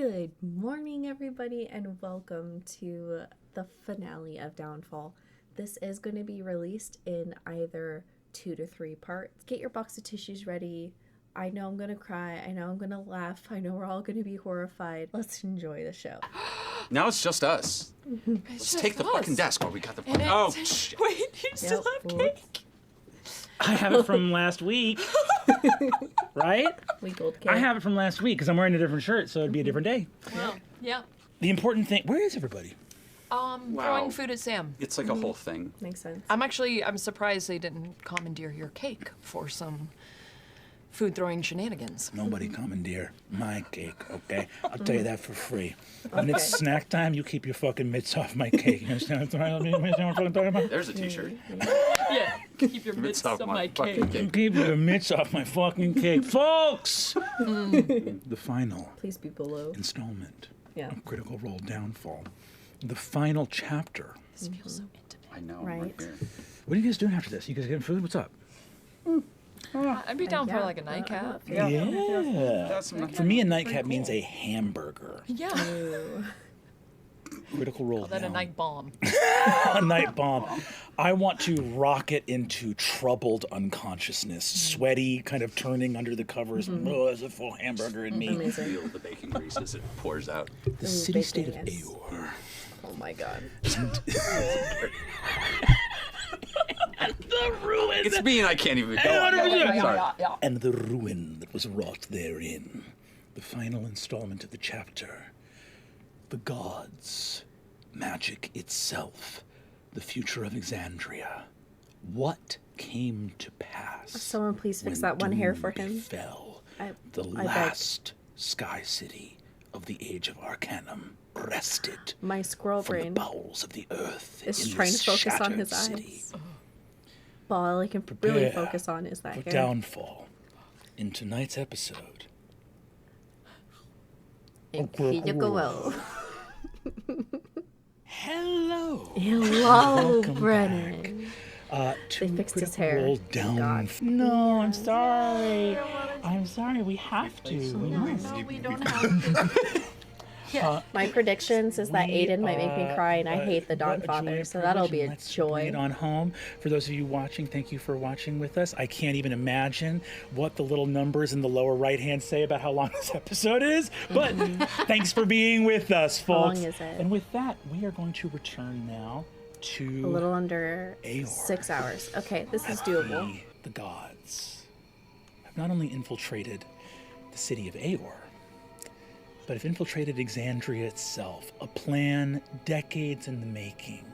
Good morning, everybody, and welcome to the finale of Downfall. This is going to be released in either 2 to 3 parts. Get your box of tissues ready. I know I'm going to cry. I know I'm going to laugh. I know we're all going to be horrified. Let's enjoy the show. Now it's just us. Let's take the fucking desk while we got the fucking... Oh, shit. Wait, you still have cake? I have it from last week. Right? Week old cake. I have it from last week because I'm wearing a different shirt, so it'd be a different day. Wow. Yeah. The important thing, where is everybody? Throwing food at Sam. It's like a whole thing. Makes sense. I'm surprised they didn't commandeer your cake for some food throwing shenanigans. Nobody commandeer my cake, okay? I'll tell you that for free. When it's snack time, you keep your fucking mitts off my cake. You understand what I'm talking about? There's a t-shirt. Yeah. Keep your mitts off my fucking cake. Keep your mitts off my fucking cake. Folks! The final Please be below. installment Yeah. of Critical Role Downfall. The final chapter. This feels so intimate. I know, Right. right here. What are you guys doing after this? You guys getting food? What's up? I'd be down for like a nightcap. That's enough. For me, a nightcap means a hamburger. Yeah. Critical Role Then a down. night bomb. A night bomb. I want to rocket into troubled unconsciousness, sweaty, kind of turning under the covers. Oh, there's a full hamburger in me. Amazing. Feel the bacon grease as it pours out. The city-state of bacon, yes. Aor. Oh my god. The ruin. It's me and I can't even go. Sorry. And the ruin that was wrought therein. The final installment of the chapter. The gods. Magic itself. The future of Exandria. What came to pass? Someone please fix when that one hair doom for him. befell? The I beg. last sky city of the Age of Arcanum rested My squirrel from the brain bowels of the earth is in trying this to focus on shattered his city. eyes. But all I can really Prepare focus on is that For hair. downfall. In tonight's episode. And here you go. Hello. Hello, Welcome Brennan. To They fixed his Critical hair. Role Thank down. God. No, I'm sorry. I'm sorry. We have to. We must. we don't have to. My predictions is that Aiden might make me cry, and I hate the Dawn Father, so that'll be a Let's joy. bring it on home. For those of you watching, thank you for watching with us. I can't even imagine what the little numbers in the lower right hand say about how long this episode is, but thanks for being with us, folks. long is it? And with that, we are going to return now to A little under Aor. 6 hours. Okay, this is doable. The gods have not only infiltrated the city of Aor, but have infiltrated Exandria itself, a plan decades in the making,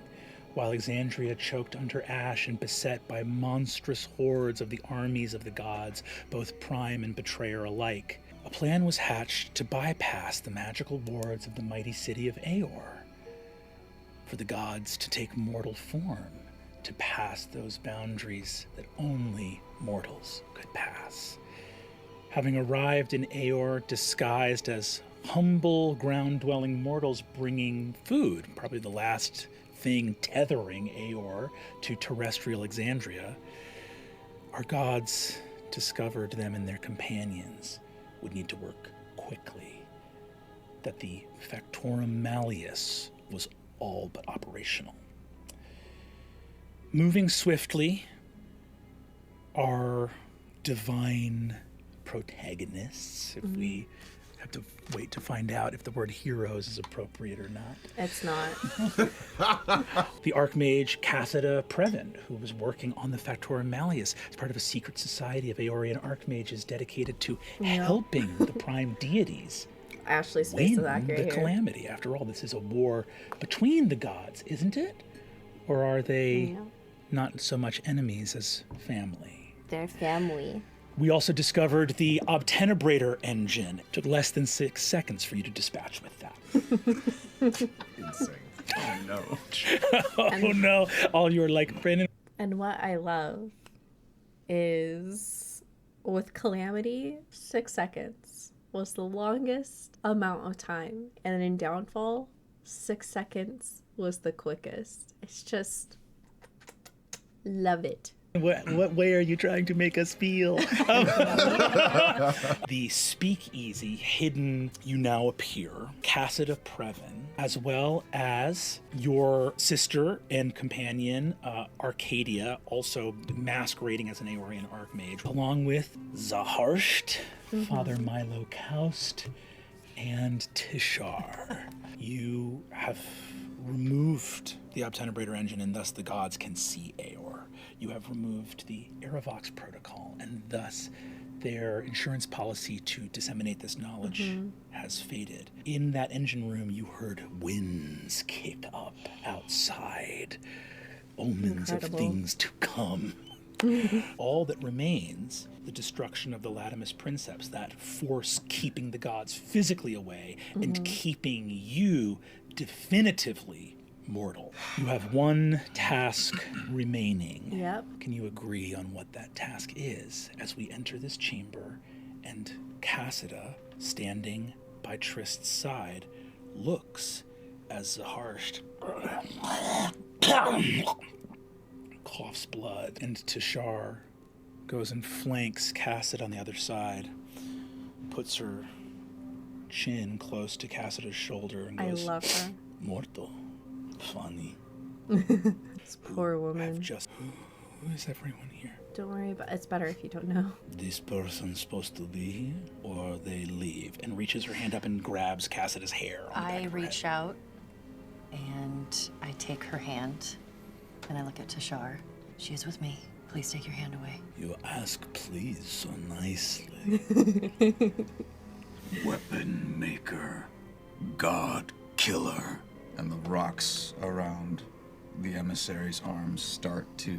while Exandria choked under ash and beset by monstrous hordes of the armies of the gods, both prime and betrayer alike. A plan was hatched to bypass the magical wards of the mighty city of Aor, for the gods to take mortal form, to pass those boundaries that only mortals could pass. Having arrived in Aor disguised as humble ground-dwelling mortals bringing food, probably the last thing tethering Aor to terrestrial Exandria, our gods discovered them and their companions would need to work quickly, that the Factorum Malleus was all but operational. Moving swiftly, our divine protagonists, if we have to wait to find out if the word heroes is appropriate or not. It's not. The archmage Cassida Previn, who was working on the Factorum Malleus as part of a secret society of Aorian archmages dedicated to helping the prime deities Ashley's face win is accurate the here. calamity. After all, this is a war between the gods, isn't it? Or are they No. not so much enemies as family? They're family. We also discovered the obtenebrator engine. It took less than 6 seconds for you to dispatch with that. Insane. Oh, no. Oh no. All you were like, Brennan. And what I love is with Calamity, 6 seconds was the longest amount of time. And then in Downfall, 6 seconds was the quickest. It's just love it. What way are you trying to make us feel? The speakeasy hidden, you now appear, Cassida Previn, as well as your sister and companion, Arcadia, also masquerading as an Aeorian archmage, along with Zaharsht, Father Milo Kaust, and Tishar. You have removed the Obtenebrator engine, and thus the gods can see Aeor. You have removed the Aerovox protocol, and thus their insurance policy to disseminate this knowledge has faded. In that engine room, you heard winds kick up outside, omens of things to come. All that remains, the destruction of the Latimus Princeps, that force keeping the gods physically away and keeping you definitively mortal. You have one task remaining. Yep. Can you agree on what that task is as we enter this chamber and Cassida, standing by Trist's side, looks as Zaharsht coughs blood, and Tishar goes and flanks Cassida on the other side, puts her chin close to Cassida's shoulder and goes, I love her. Morto. Funny. This poor woman. Who is everyone here? Don't worry about it's better if you don't know. This person's supposed to be here, or they leave, and reaches her hand up and grabs Cassida's hair. I reach out and I take her hand and I look at Tishar. She is with me. Please take your hand away. You ask please so nicely. Weapon maker, god killer. And the rocks around the emissary's arms start to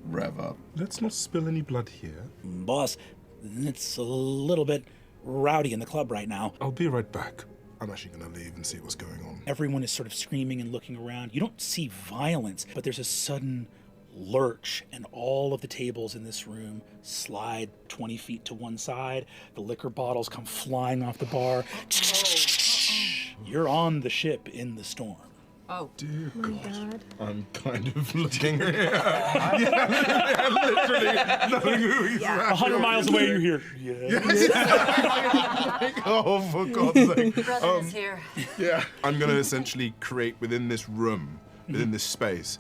rev up. Let's not spill any blood here. Boss, it's a little bit rowdy in the club right now. I'll be right back. I'm actually going to leave and see what's going on. Everyone is sort of screaming and looking around. You don't see violence, but there's a sudden lurch, and all of the tables in this room slide 20 feet to one side. The liquor bottles come flying off the bar. You're on the ship in the storm. Oh. Dear Oh my God. I'm kind of looking. Yeah, literally. Knowing who he's 100 miles away, you hear. Yeah. Oh, for God's sake. Brennan is here. Yeah. I'm going to essentially create within this room, within this space,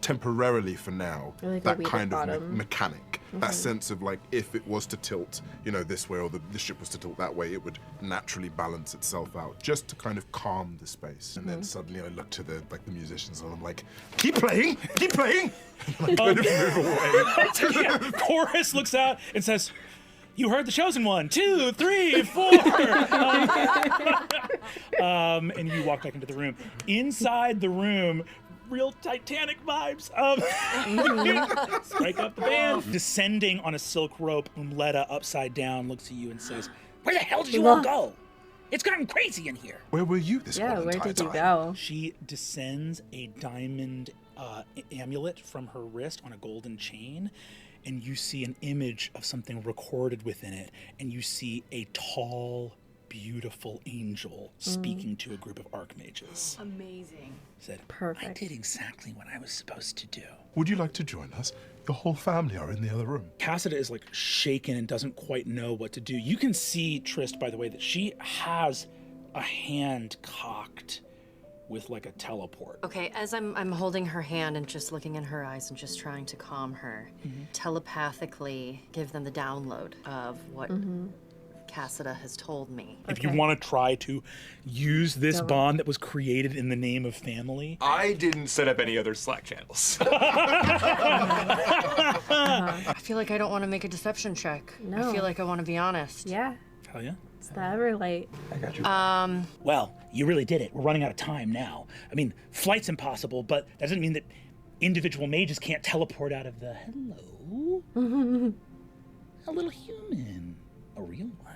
temporarily for now, Like a that weed kind of bottom. mechanic. That sense of like, if it was to tilt, this way, or the ship was to tilt that way, it would naturally balance itself out, just to kind of calm the space. And then suddenly I look to the musicians and I'm like, keep playing, keep playing. And I kind of move away. Chorus looks out and says, "You heard the chosen one. 2, 3, 4." And you walk back into the room. Inside the room, real Titanic vibes. Strike up the band. Descending on a silk rope, Umletta, upside down, looks at you and says, "Where the hell did you all go? It's gotten crazy in here." Where were you this whole Where entire did you time? go? She descends a diamond amulet from her wrist on a golden chain, and you see an image of something recorded within it, and you see a tall, beautiful angel speaking to a group of archmages. Amazing. Said, Perfect. "I did exactly what I was supposed to do." Would you like to join us? Your whole family are in the other room. Cassida is like shaken and doesn't quite know what to do. You can see, Trist, by the way, that she has a hand cocked with like a teleport. Okay, as I'm holding her hand and just looking in her eyes and just trying to calm her, telepathically give them the download of what Cassida has told me. If you want to try to use this bond that was created in the name of family. I didn't set up any other Slack channels. I feel like I don't want to make a deception check. No. I feel like I want to be honest. Yeah, Hell yeah. it's the Everlight. I got you. Well, you really did it. We're running out of time now. I mean, flight's impossible, but that doesn't mean that individual mages can't teleport out of the hello. A little human. A real one.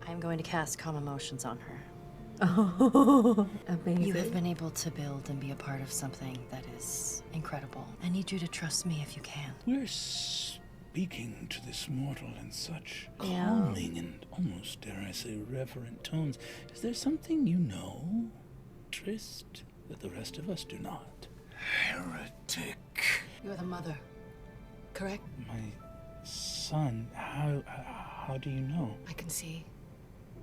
I'm going to cast Calm Emotions on her. Oh, amazing. You have been able to build and be a part of something that is incredible. I need you to trust me if you can. We're speaking to this mortal in such calming and almost, dare I say, reverent tones. Is there something you know, Trist, that the rest of us do not? Heretic. You're the mother. correct? My son, how do you know? I can see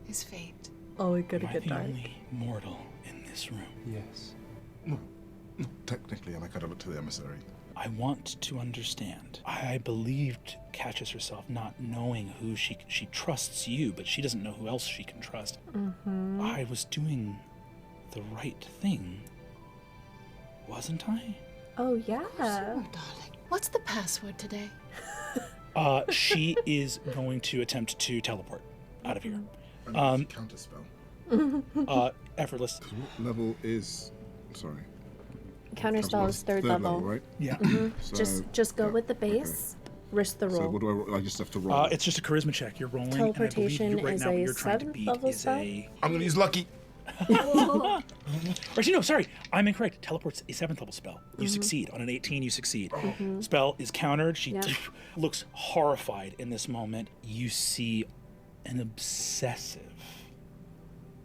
his fate. Oh, we're gonna Am I get the dark. only mortal in this room? Yes. No, not technically, and I kind of look to the emissary. I want to understand. I believed Catches herself not knowing who she trusts you, but she doesn't know who else she can trust. Mm-hmm. I was doing the right thing, wasn't I? Oh, yeah. Sure, darling. What's the password today? She is going to attempt to teleport out of here. And counterspell. Effortless. What level is? Sorry. Counterspell is third level. right? Yeah. So, Just go yeah, with the base. Risk the So roll. what do I roll? I just have to roll. It's just a charisma check. You're rolling, Teleportation and I believe is right now what a you're trying to 7th beat level is spell? I'm gonna use lucky. Or actually, no, sorry. I'm incorrect. Teleport's a 7th level spell. You succeed. On an 18, you succeed. Spell is countered. She Yep. looks horrified in this moment. You see an obsessive,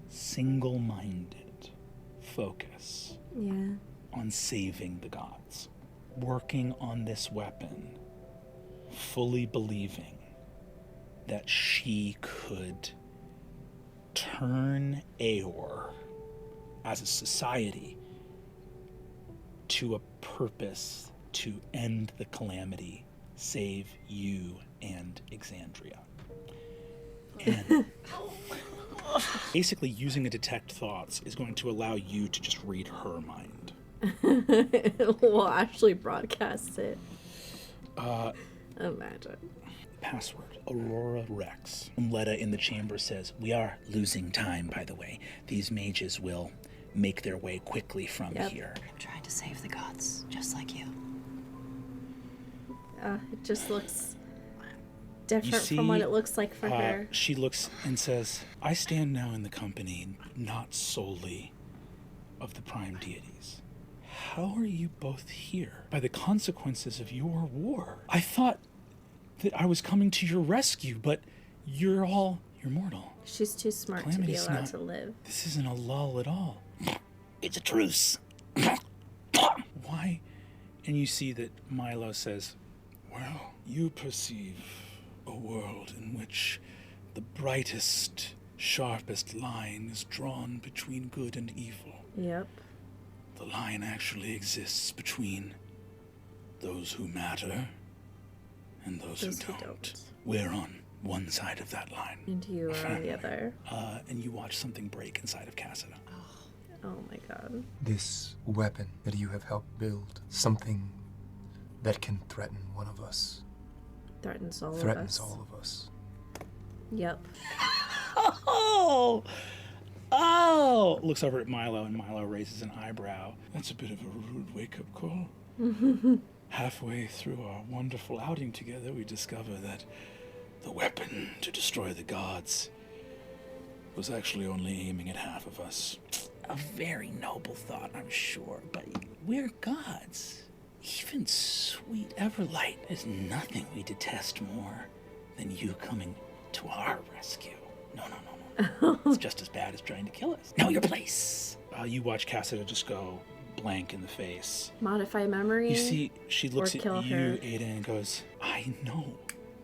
single-minded focus Yeah. on saving the gods. Working on this weapon, fully believing that she could turn Aor as a society to a purpose to end the calamity, save you and Exandria. And basically using a detect thoughts is going to allow you to just read her mind. We'll actually broadcast it. Imagine. Password, Aurora Rex. Umletta in the chamber says, "We are losing time, by the way. These mages will make their way quickly from Yep. here." I'm trying to save the gods, just like you. It just looks different from what it looks like for her. She looks and says, "I stand now in the company not solely of the prime deities. How are you both here? By the consequences of your war. I thought that I was coming to your rescue, but you're mortal. She's too smart to be Calamity's allowed not- to live. This isn't a lull at all. It's a truce." Why? And you see that Milo says, "Well, you perceive a world in which the brightest, sharpest line is drawn between good and evil. Yep. The line actually exists between those who matter and those who don't. We're on one side of that line." And you are on the other. And you watch something break inside of Cassida. Oh my god. This weapon that you have helped build, something that can threaten one of us, Threatens all threatens of us. all of us. Yep. Oh! Looks over at Milo, and Milo raises an eyebrow. That's a bit of a rude wake-up call. Halfway through our wonderful outing together, we discover that the weapon to destroy the gods was actually only aiming at half of us. A very noble thought, I'm sure, but we're gods. Even sweet Everlight, there's nothing we detest more than you coming to our rescue. No. It's just as bad as trying to kill us. Know your place. You watch Cassida just go blank in the face. Modify memory. You see, she looks at kill you, her. Ada, and goes, "I know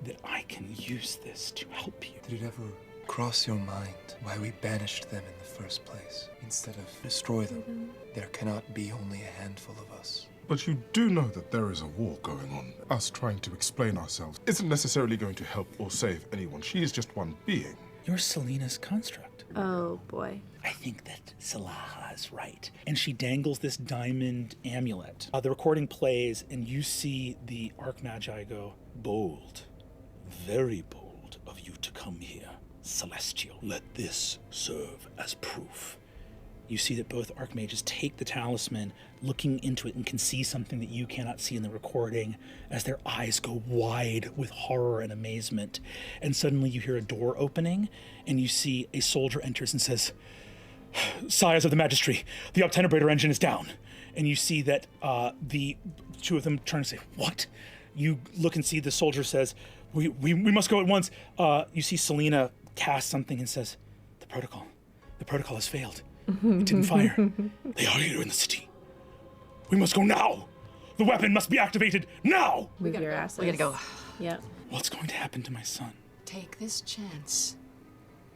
that I can use this to help you." Did it ever cross your mind why we banished them in the first place? Instead of destroy them, there cannot be only a handful of us. But you do know that there is a war going on. Us trying to explain ourselves isn't necessarily going to help or save anyone. She is just one being. You're Selena's construct. Oh boy. I think that Salaha is right. And she dangles this diamond amulet. The recording plays, and you see the Archmagi go, "Bold, very bold of you to come here, Celestial. Let this serve as proof." You see that both Archmages take the talisman, looking into it, and can see something that you cannot see in the recording as their eyes go wide with horror and amazement. And suddenly you hear a door opening, and you see a soldier enters and says, "Sires of the Magistry, the obtenebrator engine is down." And you see that the two of them turn and say, "What?" You look and see the soldier says, we must go at once." You see Selena cast something and says, The protocol has failed. It didn't fire. They are here in the city. We must go now. The weapon must be activated now! Move your asses. We gotta go. Yep. What's going to happen to my son? Take this chance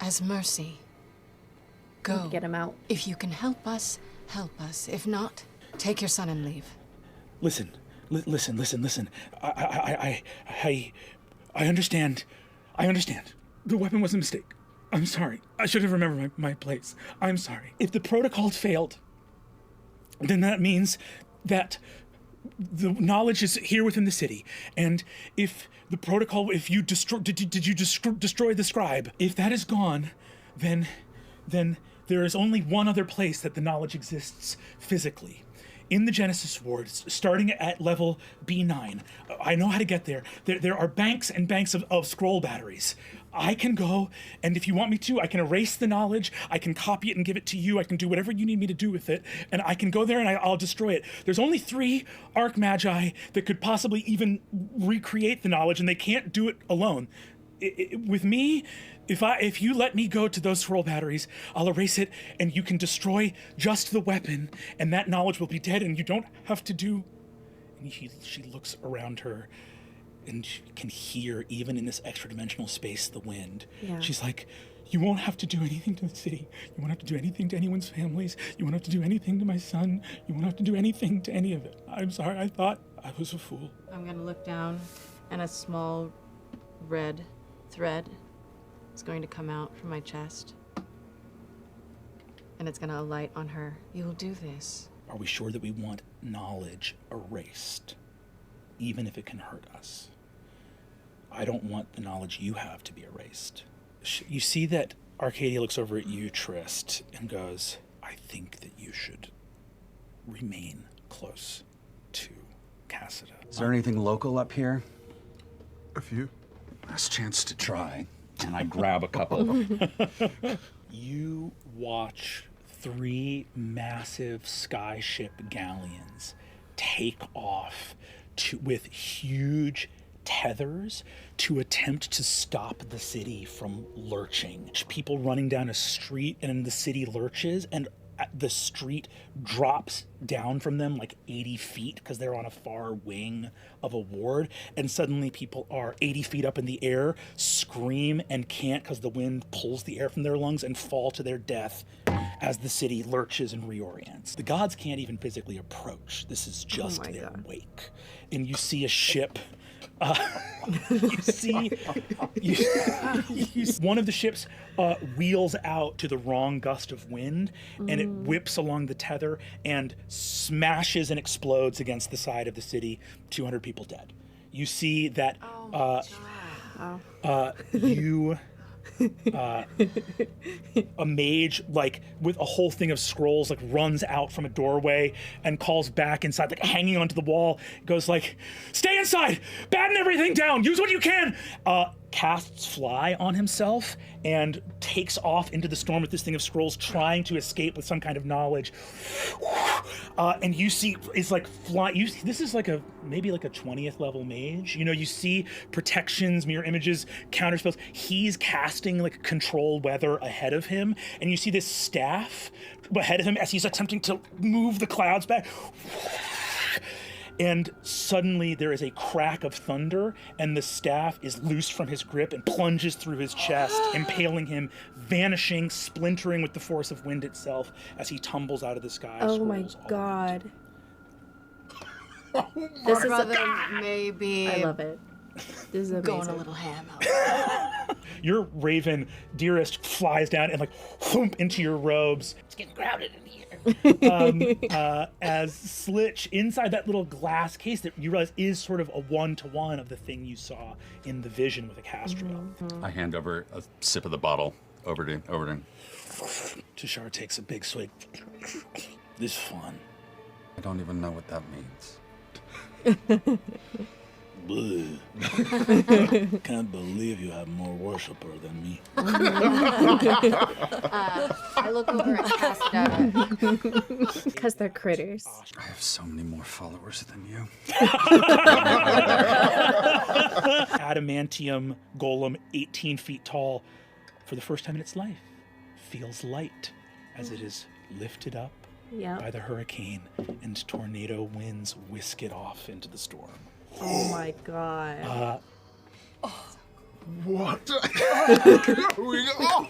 as mercy. Go. Get him out. If you can help us, help us. If not, take your son and leave. Listen. I understand. I understand. The weapon was a mistake. I'm sorry. I should have remembered my place. I'm sorry. If the protocol failed, then that means that the knowledge is here within the city. And if the protocol, if you destroy, did you destroy the scribe? If that is gone, then there is only one other place that the knowledge exists physically. In the Genesis Ward, starting at level B9. I know how to get there. There are banks and banks of scroll batteries. I can go, and if you want me to, I can erase the knowledge, I can copy it and give it to you, I can do whatever you need me to do with it, and I can go there and I'll destroy it. There's only 3 archmagi that could possibly even recreate the knowledge, and they can't do it alone. With me, if you let me go to those scroll batteries, I'll erase it, and you can destroy just the weapon, and that knowledge will be dead, and you don't have to do... And she looks around her, and she can hear, even in this extra-dimensional space, the wind. Yeah. She's like, you won't have to do anything to the city. You won't have to do anything to anyone's families. You won't have to do anything to my son. You won't have to do anything to any of it. I'm sorry, I thought I was a fool. I'm gonna look down, and a small red thread is going to come out from my chest. And it's gonna alight on her. You'll do this. Are we sure that we want knowledge erased, even if it can hurt us? I don't want the knowledge you have to be erased. You see that Arcadia looks over at you, Trist, and goes, I think that you should remain close to Cassida. Is there anything local up here? A few. Last chance to try. And I grab a couple. You watch 3 massive skyship galleons take off with huge tethers to attempt to stop the city from lurching. People running down a street, and the city lurches, and the street drops down from them like 80 feet because they're on a far wing of a ward, and suddenly people are 80 feet up in the air, scream, and can't because the wind pulls the air from their lungs, and fall to their death as the city lurches and reorients. The gods can't even physically approach. This is just their wake. And you see a ship. You see one of the ships wheels out to the wrong gust of wind, and it whips along the tether and smashes and explodes against the side of the city. 200 people dead. You see that a mage, like with a whole thing of scrolls, like runs out from a doorway and calls back inside, like hanging onto the wall, goes like, stay inside, batten everything down, use what you can, casts fly on himself and takes off into the storm with this thing of scrolls, trying to escape with some kind of knowledge. And you see, it's like fly. This is like maybe a 20th level mage. You know, you see protections, mirror images, counter spells. He's casting like control weather ahead of him, and you see this staff ahead of him as he's attempting to move the clouds back. And suddenly there is a crack of thunder, and the staff is loosed from his grip and plunges through his chest, impaling him, vanishing, splintering with the force of wind itself as he tumbles out of the sky. Oh my god. This is maybe. I love it. This is amazing. Going a little ham out. Your raven, dearest, flies down and like whoomp into your robes. It's getting crowded in here. As Slitch, inside that little glass case that you realize is sort of a one-to-one of the thing you saw in the vision with a Castrol. I hand over a sip of the bottle over to Tushar takes a big swig. This is fun. I don't even know what that means. Can't believe you have more worshiper than me. I look over at Cassida. Because they're critters. I have so many more followers than you. Adamantium golem, 18 feet tall, for the first time in its life, feels light as it is lifted up by the hurricane, and tornado winds whisk it off into the storm. Oh my god. What?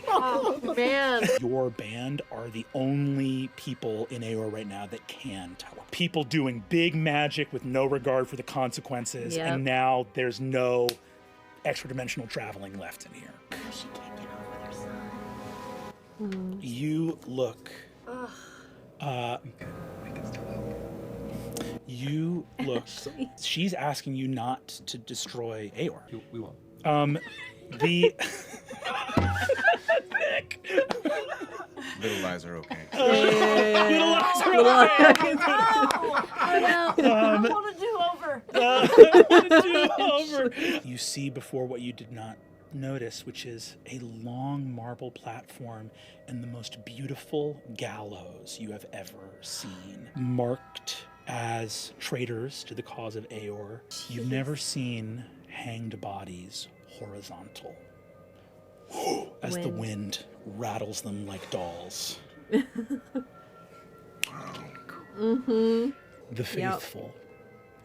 Oh, man. Your band are the only people in Aor right now that can teleport. People doing big magic with no regard for the consequences, Yep. and now there's no extra-dimensional traveling left in here. She can't get over their son. You look. You look. She's asking you not to destroy Aor. We won't. The Little lies are okay. I want to do over. You see before what you did not notice, which is a long marble platform and the most beautiful gallows you have ever seen, marked as traitors to the cause of Aor. You've never seen hanged bodies horizontal as the wind rattles them like dolls. The faithful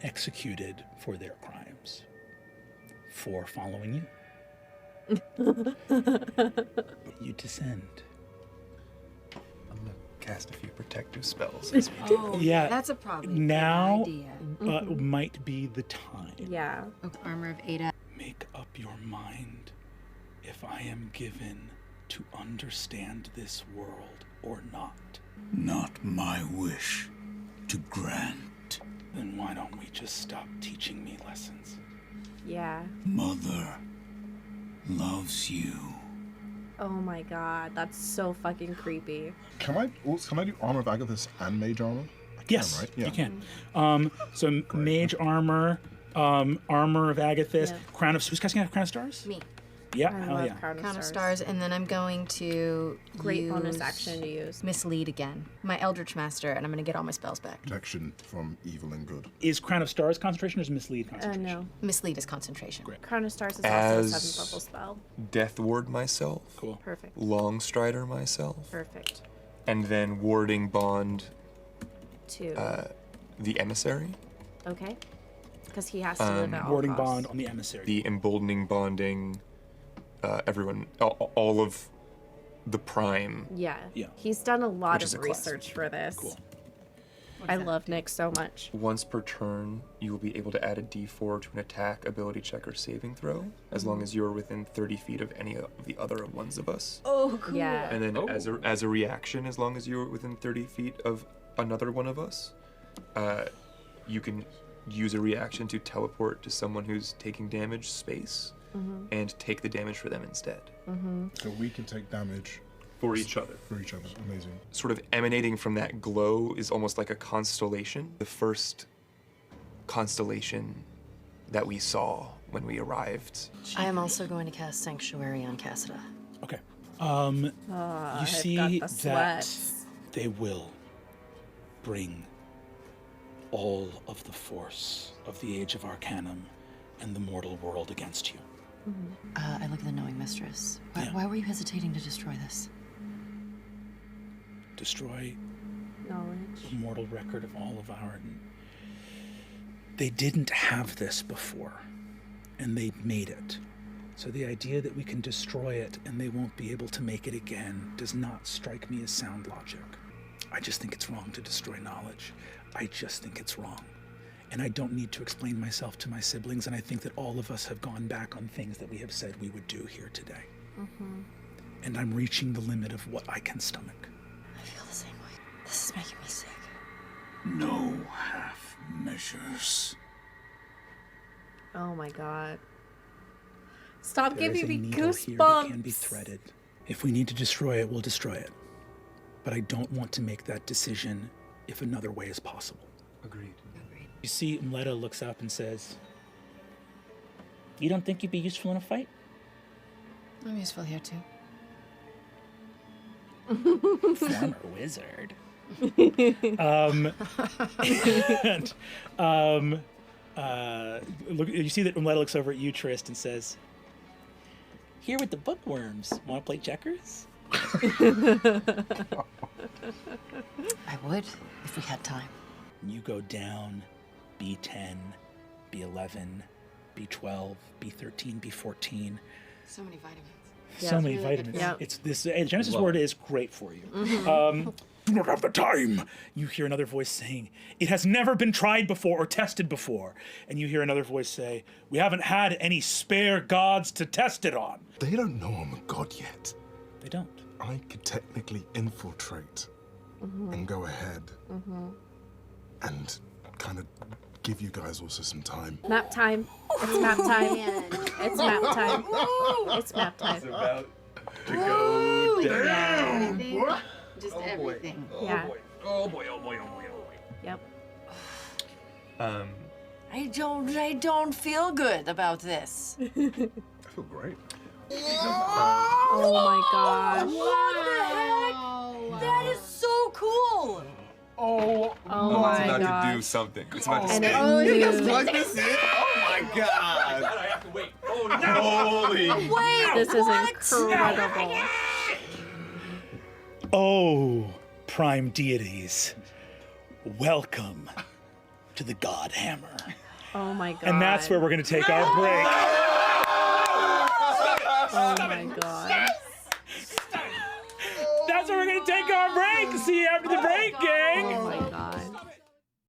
executed for their crimes, for following you. You descend. I'm gonna cast a few protective spells as we do. Oh, Yeah, that's a probably now good idea. might be the time. Yeah. Armor of Ada. Make up your mind if I am given to understand this world or not. Not my wish to grant. Then why don't we just stop teaching me lessons? Yeah. Mother loves you. Oh my god, that's so fucking creepy. Can I do Armor of Agathis and Mage Armor? I can, Yes, right? Yeah. you can. So mage armor, armor of Agathis, Yeah. crown of... Who's casting out Crown of Stars? Me. Yeah, I hell love yeah. Crown Count of stars, and then I'm going to Great use bonus action to use. Mislead again. My Eldritch Master, and I'm gonna get all my spells back. Protection from evil and good. Is Crown of Stars concentration or is Mislead concentration? No. Mislead is concentration. Great. Crown of Stars is As- also a 7th level spell. Death ward myself. Cool. Perfect. Long strider myself. Perfect. And then warding bond 2. the emissary. Okay. Because he has to live at all Warding costs. bond on the emissary. The emboldening bonding everyone, all of the prime. Yeah. Yeah. He's done a lot Which is of a class. research for this. Cool. I love Nick so much. Once per turn, you will be able to add a d4 to an attack, ability check, or saving throw, as long as you're within 30 feet of any of the other ones of us. Oh, cool. Yeah. And then as a reaction, as long as you're within 30 feet of another one of us, you can use a reaction to teleport to someone who's taking damage space and take the damage for them instead. So we can take damage For each other. for each other. Amazing. Sort of emanating from that glow is almost like a constellation. The first constellation that we saw when we arrived. I am also going to cast Sanctuary on Cassida. Okay. I've You see got the that sweats. they will bring all of the force of the Age of Arcanum and the mortal world against you. I look at the Knowing Mistress. Yeah. Why were you hesitating to destroy this? Destroy Knowledge. the mortal record of all of our... They didn't have this before, and they made it. So the idea that we can destroy it and they won't be able to make it again does not strike me as sound logic. I just think it's wrong to destroy knowledge. I just think it's wrong. And I don't need to explain myself to my siblings, and I think that all of us have gone back on things that we have said we would do here today. And I'm reaching the limit of what I can stomach. I feel the same way. This is making me sick. No half measures. Oh my god. Stop There is giving a me needle here that can be goosebumps. threaded. If we need to destroy it, we'll destroy it. But I don't want to make that decision if another way is possible. Agreed. You see, Mleta looks up and says, "You don't think you'd be useful in a fight?" I'm useful here too. Former wizard. Look, you see that Mleta looks over at you, Trist, and says, "Here with the bookworms. Want to play checkers?" I would if we had time. You go down B10, B11, B12, B13, B14. So many vitamins. So many vitamins. Yeah. It's this Genesis word is great for you. Do not have the time. You hear another voice saying, "It has never been tried before or tested before." And you hear another voice say, "We haven't had any spare gods to test it on." They don't know I'm a god yet. They don't. I could technically infiltrate and go ahead and kind of give you guys also some time. Map time. It's map time. It's map time. It's map time. About to go down. Everything. Just everything. Yeah. Oh boy. Yep. I don't feel good about this. I feel great. Oh my gosh. What the heck? That is so cool. Oh It's my about to do gosh. something. It's about to And spin. it Plug this in? Oh my god! I have to wait. Oh no! Holy! Wait, This is what? incredible. Oh, prime deities, welcome to the God Hammer. Oh my god. And that's where we're going to take our break. Oh my god. That's where we're going to take our break. See you after the break, gang. Oh my